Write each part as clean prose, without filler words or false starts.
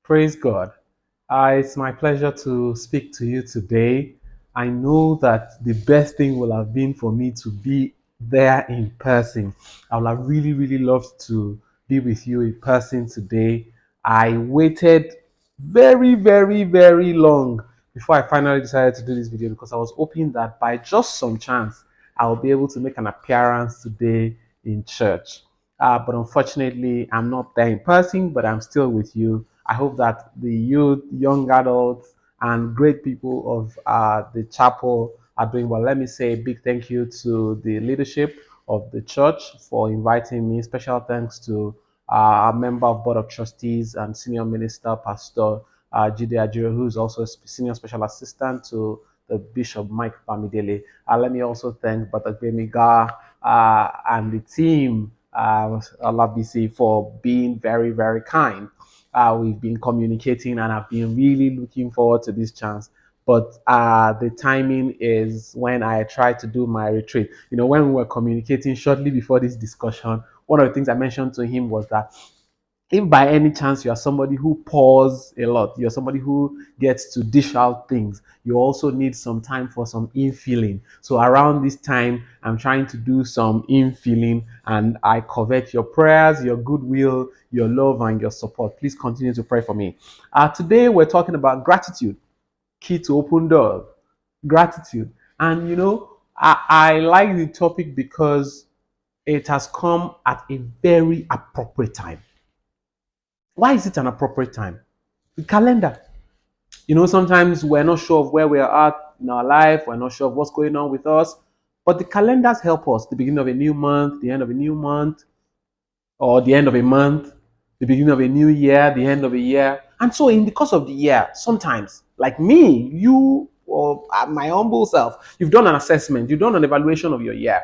Praise God. It's my pleasure to speak to you today. I know that the best thing will have been for me to be there in person. I would have really, really loved to be with you in person today. I waited very, very, very long before I finally decided to do this video because I was hoping that by just some chance, I'll be able to make an appearance today in church. But unfortunately, I'm not there in person, but I'm still with you. I hope that the youth, young adults, and great people of the chapel are doing well. Let me say a big thank you to the leadership of the church for inviting me. Special thanks to our member of board of trustees and senior minister, Pastor Jide Ajiro, who is also a senior special assistant to the Bishop Mike Bamidele. Let me also thank Batagbemiga and the team, LBC, for being very, very kind. We've been communicating and I've been really looking forward to this chance. But the timing is when I tried to do my retreat. You know, when we were communicating shortly before this discussion, one of the things I mentioned to him was that if by any chance you are somebody who pours a lot, you're somebody who gets to dish out things, you also need some time for some infilling. So around this time, I'm trying to do some infilling, and I covet your prayers, your goodwill, your love, and your support. Please continue to pray for me. Today, we're talking about gratitude, key to open doors. Gratitude. And you know, I like the topic because it has come at a very appropriate time. Why is it an appropriate time? The calendar. You know, sometimes we're not sure of where we are at in our life, we're not sure of what's going on with us, but the calendars help us. The beginning of a new month, the end of a new month, or the end of a month, the beginning of a new year, the end of a year. And so, in the course of the year, sometimes, like me, you, or my humble self, you've done an assessment, you've done an evaluation of your year.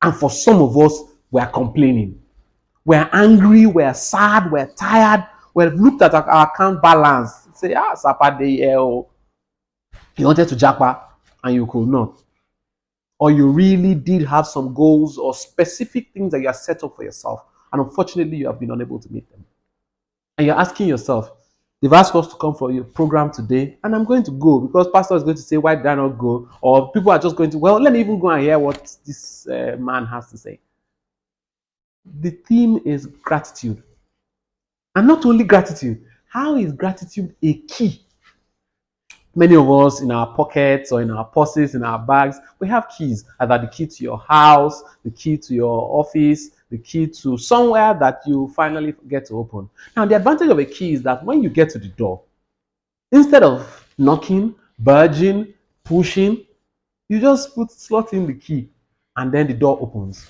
And for some of us, we're complaining. We're angry, we're sad, we're tired. We've looked at our account balance. Say, Saturday, you wanted to jackpot and you could not. Or you really did have some goals or specific things that you have set up for yourself. And unfortunately, you have been unable to meet them. And you're asking yourself, they've asked us to come for your program today, and I'm going to go because pastor is going to say, why did I not go? Or people are just going to, well, let me even go and hear what this man has to say. The theme is gratitude. And not only gratitude, how is gratitude a key? Many of us in our pockets or in our purses, in our bags, we have keys. Either the key to your house, the key to your office, the key to somewhere that you finally get to open. Now, the advantage of a key is that when you get to the door, instead of knocking, budging, pushing, you just slot in the key and then the door opens.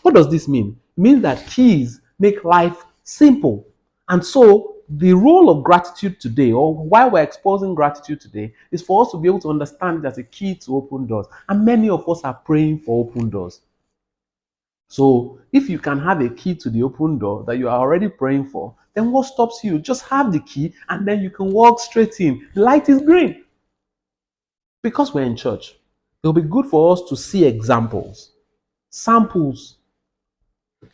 What does this mean? It means that keys make life simple. And so the role of gratitude today, or why we're exposing gratitude today, is for us to be able to understand it as a key to open doors. And many of us are praying for open doors. So if you can have a key to the open door that you are already praying for, then what stops you? Just have the key and then you can walk straight in. The light is green. Because we're in church, it'll be good for us to see examples, samples,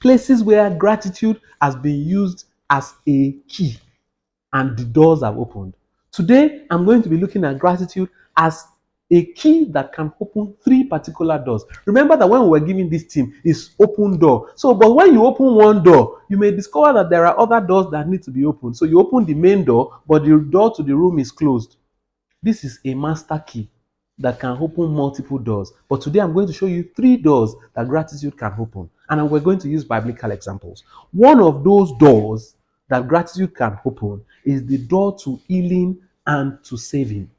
places where gratitude has been used as a key and the doors have opened. Today, I'm going to be looking at gratitude as a key that can open three particular doors. Remember that when we were giving this theme, it's open door. So, but when you open one door, you may discover that there are other doors that need to be opened. So you open the main door, but the door to the room is closed. This is a master key that can open multiple doors. But today I'm going to show you three doors that gratitude can open. And we're going to use biblical examples. One of those doors that gratitude can open is the door to healing and to saving.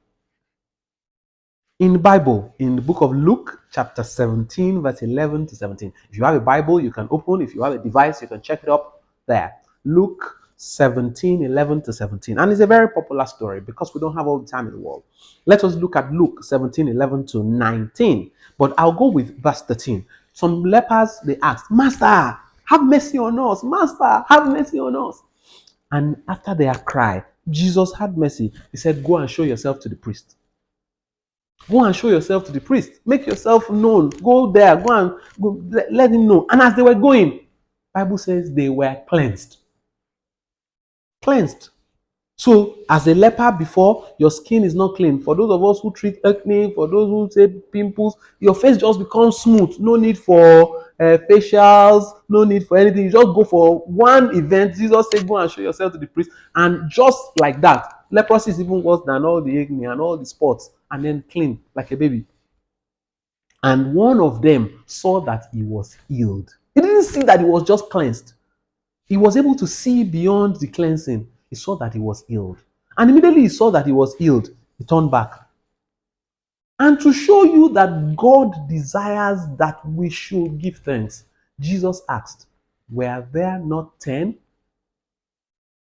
In the Bible, in the book of Luke, chapter 17, verse 11 to 17. If you have a Bible, you can open. If you have a device, you can check it up there. Luke 17, 11 to 17. And it's a very popular story because we don't have all the time in the world. Let us look at Luke 17, 11 to 19. But I'll go with verse 13. Some lepers, they asked, Master, have mercy on us. Master, have mercy on us. And after their cry, Jesus had mercy. He said, go and show yourself to the priest. Go and show yourself to the priest. Make yourself known. Go there. Go, let him know. And as they were going, Bible says they were cleansed. Cleansed. So, as a leper before, your skin is not clean. For those of us who treat acne, for those who say pimples, your face just becomes smooth. No need for facials, no need for anything. You just go for one event. Jesus said, go and show yourself to the priest. And just like that, leprosy is even worse than all the acne and all the spots. And then clean like a baby. And one of them saw that he was healed. He didn't see that he was just cleansed. He was able to see beyond the cleansing. He saw that he was healed. And immediately he saw that he was healed, he turned back. And to show you that God desires that we should give thanks, Jesus asked, were there not 10?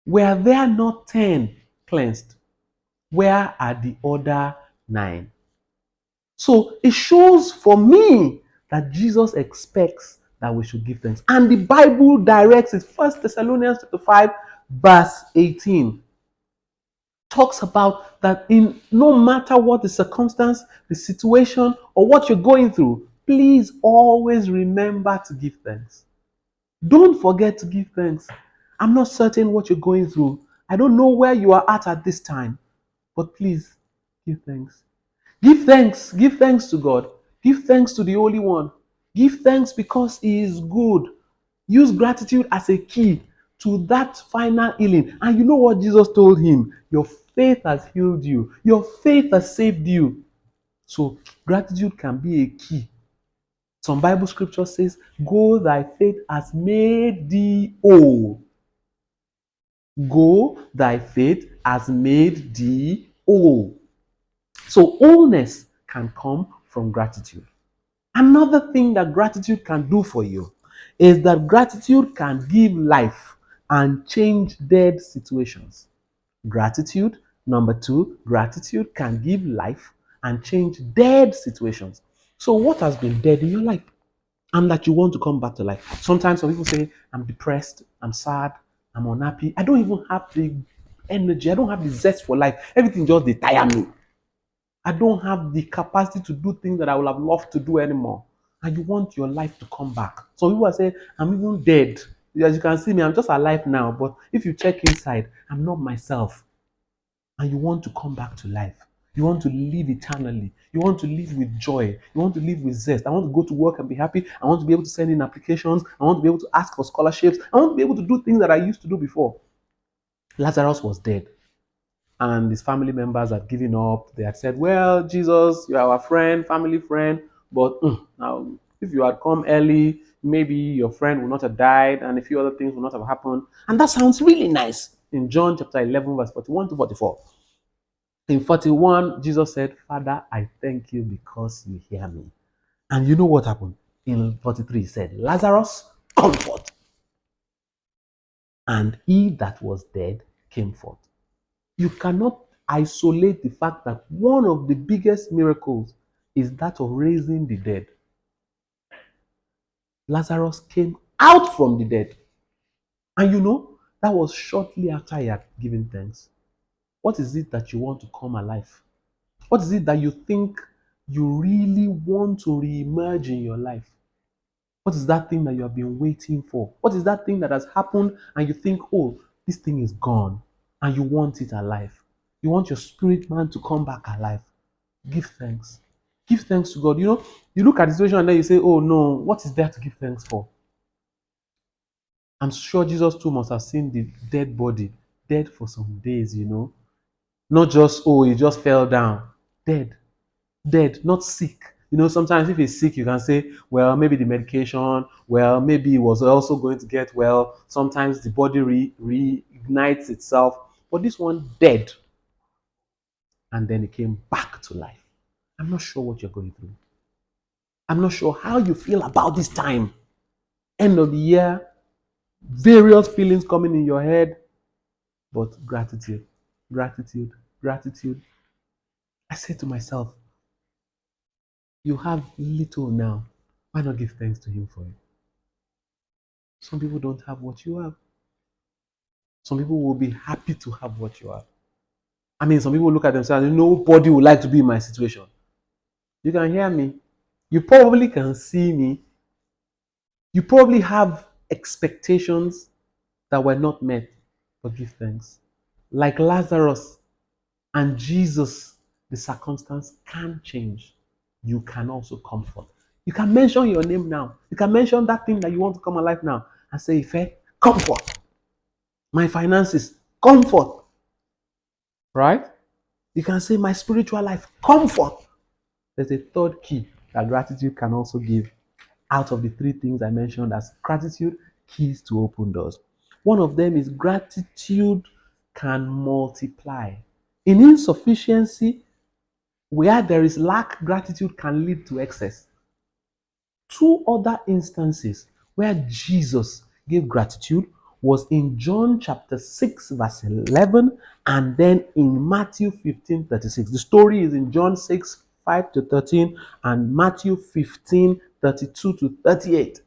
Were there not 10 cleansed? Where are the other 9? So it shows for me that Jesus expects that we should give thanks. And the Bible directs it. 1 Thessalonians chapter 5, verse 18 talks about that in no matter what the circumstance, the situation, or what you're going through, please always remember to give thanks. Don't forget to give thanks. I'm not certain what you're going through. I don't know where you are at this time, but please give thanks. Give thanks. Give thanks to God. Give thanks to the Holy One. Give thanks because He is good. Use gratitude as a key to that final healing. And you know what Jesus told him? Your faith has healed you. Your faith has saved you. So gratitude can be a key. Some Bible scripture says, go, thy faith has made thee whole. Go, thy faith has made thee whole. So wholeness can come from gratitude. Another thing that gratitude can do for you is that gratitude can give life and change dead situations. Gratitude, number 2, gratitude can give life and change dead situations. So what has been dead in your life and that you want to come back to life? Sometimes some people say, I'm depressed, I'm sad, I'm unhappy. I don't even have the energy. I don't have the zest for life. Everything just they tire me. I don't have the capacity to do things that I would have loved to do anymore. And you want your life to come back. Some people are saying, I'm even dead. As you can see me, I'm just alive now. But if you check inside, I'm not myself. And you want to come back to life. You want to live eternally. You want to live with joy. You want to live with zest. I want to go to work and be happy. I want to be able to send in applications. I want to be able to ask for scholarships. I want to be able to do things that I used to do before. Lazarus was dead. And his family members had given up. They had said, well, Jesus, you are our friend, family friend, but now if you had come early, maybe your friend would not have died and a few other things would not have happened. And that sounds really nice in John chapter 11, verse 41 to 44. In 41, Jesus said, Father, I thank you because you hear me. And you know what happened? In 43, he said, Lazarus, come forth. And he that was dead came forth. You cannot isolate the fact that one of the biggest miracles is that of raising the dead. Lazarus came out from the dead. And you know, that was shortly after he had given thanks. What is it that you want to come alive? What is it that you think you really want to re-emerge in your life? What is that thing that you have been waiting for? What is that thing that has happened and you think, oh, this thing is gone and you want it alive? You want your spirit man to come back alive. Give thanks. Give thanks to God. You know, you look at the situation and then you say, oh no, what is there to give thanks for? I'm sure Jesus too must have seen the dead body, dead for some days, you know. Not just, oh, he just fell down. Dead. Dead, not sick. You know, sometimes if he's sick, you can say, well, maybe the medication, well, maybe he was also going to get well. Sometimes the body reignites itself. But this one, dead. And then it came back to life. I'm not sure what you're going through. I'm not sure how you feel about this time. End of the year, various feelings coming in your head, but gratitude, gratitude, gratitude. I said to myself, you have little now. Why not give thanks to Him for it? Some people don't have what you have. Some people will be happy to have what you have. I mean, some people look at themselves and nobody would like to be in my situation. You can hear me. You probably can see me. You probably have expectations that were not met, but give thanks. Like Lazarus and Jesus, the circumstance can change. You can also comfort. You can mention your name now. You can mention that thing that you want to come alive now and say, Ife, comfort. My finances, comfort. Right? You can say, my spiritual life, comfort. There's a third key that gratitude can also give out of the three things I mentioned as gratitude keys to open doors. One of them is gratitude can multiply. In insufficiency, where there is lack, gratitude can lead to excess. Two other instances where Jesus gave gratitude was in John chapter 6, verse 11, and then in Matthew 15:36. The story is in John 6, 5 to 13, and Matthew 15:32 to 38.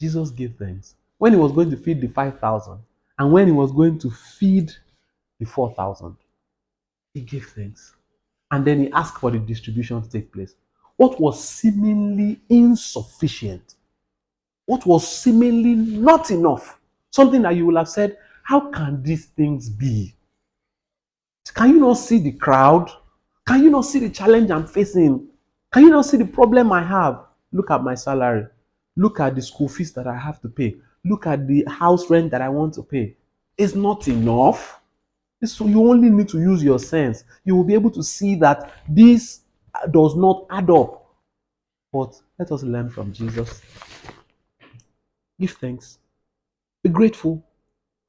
Jesus gave thanks when he was going to feed the 5,000 and when he was going to feed the 4,000. He gave thanks. And then he asked for the distribution to take place. What was seemingly insufficient, what was seemingly not enough, something that you will have said, how can these things be? Can you not see the crowd? Can you not see the challenge I'm facing? Can you not see the problem I have? Look at my salary. Look at the school fees that I have to pay. Look at the house rent that I want to pay. It's not enough. So you only need to use your sense. You will be able to see that this does not add up. But let us learn from Jesus. Give thanks. Be grateful.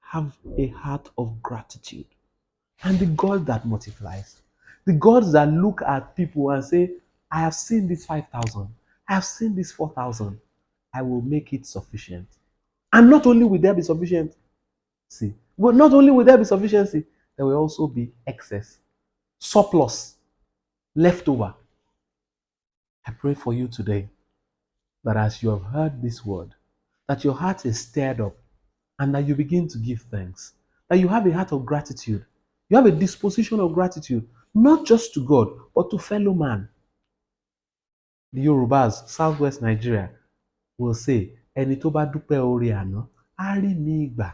Have a heart of gratitude. And the God that multiplies. The gods that look at people and say, I have seen this 5,000. I have seen this 4,000. I will make it sufficient. And not only will there be sufficiency, but not only will there be sufficiency, there will also be excess, surplus, leftover. I pray for you today that as you have heard this word, that your heart is stirred up and that you begin to give thanks, that you have a heart of gratitude, you have a disposition of gratitude, not just to God, but to fellow man. The Yorubas, Southwest Nigeria, will say, Ẹni tó bá dúpẹ́ oore àná, á rí mi gbà.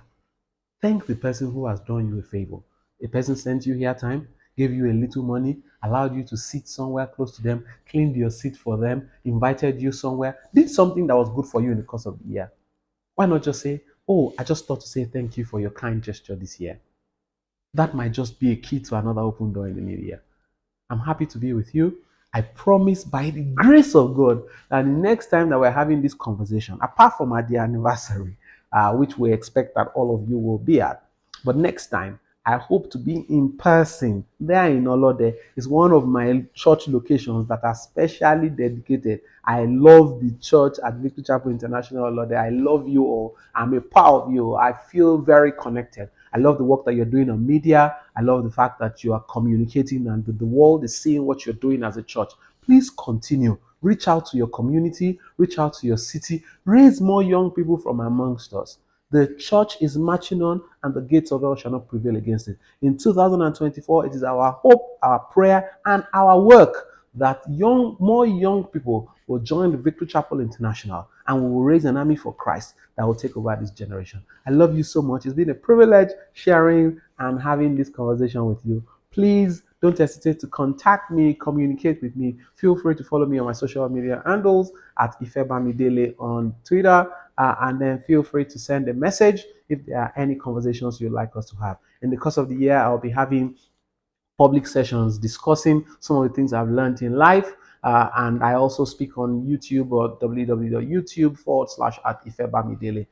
Thank the person who has done you a favor. A person sent you here time, gave you a little money, allowed you to sit somewhere close to them, cleaned your seat for them, invited you somewhere, did something that was good for you in the course of the year. Why not just say, oh, I just thought to say thank you for your kind gesture this year. That might just be a key to another open door in the new year. I'm happy to be with you. I promise by the grace of God that the next time that we're having this conversation, apart from at the anniversary, which we expect that all of you will be at, but next time, I hope to be in person there in Olode. It's one of my church locations that are specially dedicated. I love the church at Victory Chapel International Olode. I love you all. I'm a part of you. I feel very connected. I love the work that you're doing on media. I love the fact that you are communicating and the world is seeing what you're doing as a church. Please continue. Reach out to your community, reach out to your city, raise more young people from amongst us. The church is marching on, and the gates of hell shall not prevail against it. In 2024, it is our hope, our prayer, and our work that more young people will join the Victory Chapel International, and we will raise an army for Christ that will take over this generation. I love you so much. It's been a privilege sharing and having this conversation with you. Please don't hesitate to contact me, communicate with me. Feel free to follow me on my social media handles at Ifebamidele on Twitter, and then feel free to send a message if there are any conversations you'd like us to have. In the course of the year, I'll be having public sessions discussing some of the things I've learned in life. And I also speak on YouTube or www.youtube.com/ at Ifebamidele.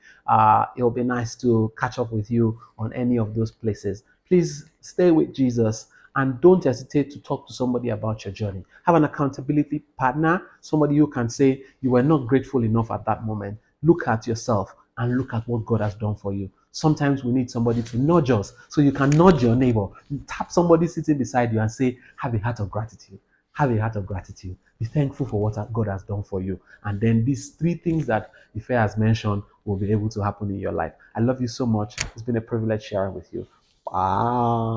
It'll be nice to catch up with you on any of those places. Please stay with Jesus and don't hesitate to talk to somebody about your journey. Have an accountability partner, somebody who can say you were not grateful enough at that moment. Look at yourself and look at what God has done for you. Sometimes we need somebody to nudge us. So you can nudge your neighbor, tap somebody sitting beside you and say, have a heart of gratitude. Have a heart of gratitude. Be thankful for what God has done for you. And then these three things that Ife has mentioned will be able to happen in your life. I love you so much. It's been a privilege sharing with you. Bye.